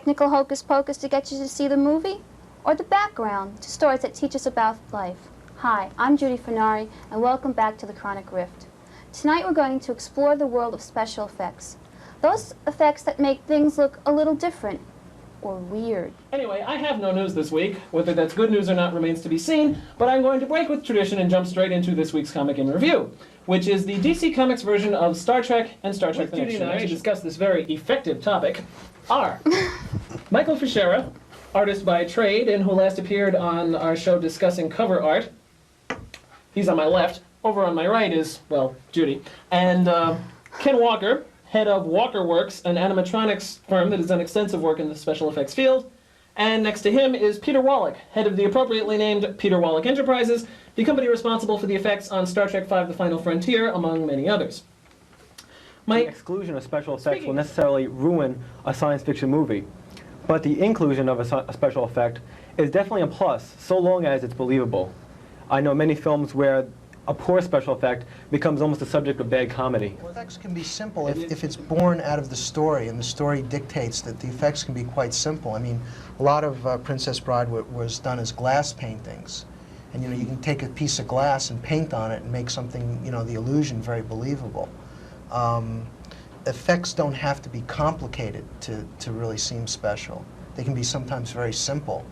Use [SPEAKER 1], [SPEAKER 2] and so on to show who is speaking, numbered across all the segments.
[SPEAKER 1] technical hocus pocus to get you to see the movie? Or the background to stories that teach us about life? Hi, I'm Judy Furnari, and welcome back to the Chronic Rift. Tonight we're going to explore the world of special effects. Those effects that make things look a little different or weird.
[SPEAKER 2] Anyway, I have no news this week. Whether that's good news or not remains to be seen, but I'm going to break with tradition and jump straight into this week's comic in review, which is the DC Comics version of Star Trek and Star Trek The Next Generation. To discuss this very effective topic are Michael Fichera, artist by trade, and who last appeared on our show discussing cover art. He's on my left. Over on my right is, well, Judy. And Ken Walker, head of Walker Works, an animatronics firm that has done extensive work in the special effects field. And next to him is Peter Wallach, head of the appropriately named Peter Wallach Enterprises, the company responsible for the effects on Star Trek V: The Final Frontier, among many others.
[SPEAKER 3] The exclusion of special effects will necessarily ruin a science fiction movie, but the inclusion of a special effect is definitely a plus, so long as it's believable. I know many films where a poor special effect becomes almost the subject of bad comedy.
[SPEAKER 4] Well, effects can be simple if it's born out of the story, and the story dictates that the effects can be quite simple. I mean, a lot of Princess Bride was done as glass paintings. And, you know, you can take a piece of glass and paint on it and make something, you know, the illusion very believable. Effects don't have to be complicated to really seem special. They can be sometimes very simple,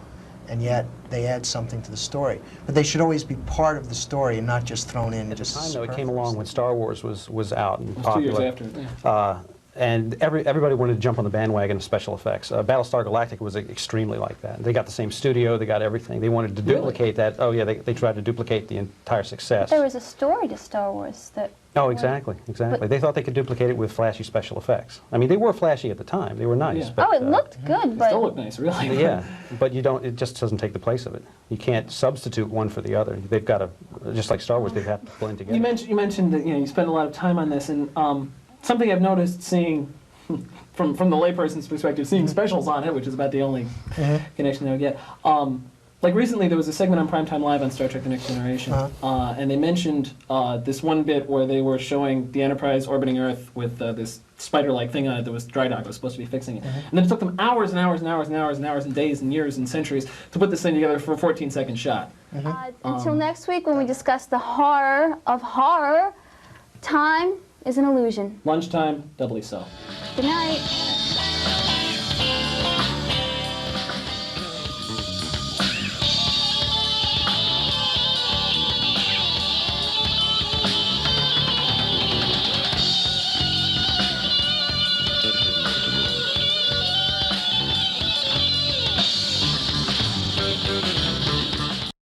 [SPEAKER 4] and yet they add something to the story. But they should always be part of the story and not just thrown in.
[SPEAKER 5] I know it came along when Star Wars was out and popular.
[SPEAKER 2] 2 years after.
[SPEAKER 5] And everybody wanted to jump on the bandwagon of special effects. Battlestar Galactica was extremely like that. They got the same studio, they got everything. They wanted to duplicate that. Oh yeah, they tried to duplicate the entire success.
[SPEAKER 1] There was a story to Star Wars that...
[SPEAKER 5] Oh, exactly. They thought they could duplicate it with flashy special effects. I mean, they were flashy at the time. They were nice.
[SPEAKER 2] Yeah.
[SPEAKER 5] But,
[SPEAKER 1] oh, it looked good, but...
[SPEAKER 2] It still looked nice, really.
[SPEAKER 5] Yeah, but you don't. It just doesn't take the place of it. You can't substitute one for the other. They've got to, just like Star Wars, they have to blend together.
[SPEAKER 2] You mentioned that you spend a lot of time on this, and something I've noticed seeing from the layperson's perspective, seeing specials on it, which is about the only connection they would get. Like recently, there was a segment on Primetime Live on Star Trek: The Next Generation, and they mentioned this one bit where they were showing the Enterprise orbiting Earth with this spider-like thing on it that was dry dock, was supposed to be fixing it. And then it took them hours and hours and hours and hours and hours and days and years and centuries to put this thing together for a 14-second shot.
[SPEAKER 1] Until next week when we discuss the horror of horror, time is an illusion.
[SPEAKER 2] Lunchtime, doubly so.
[SPEAKER 1] Good night.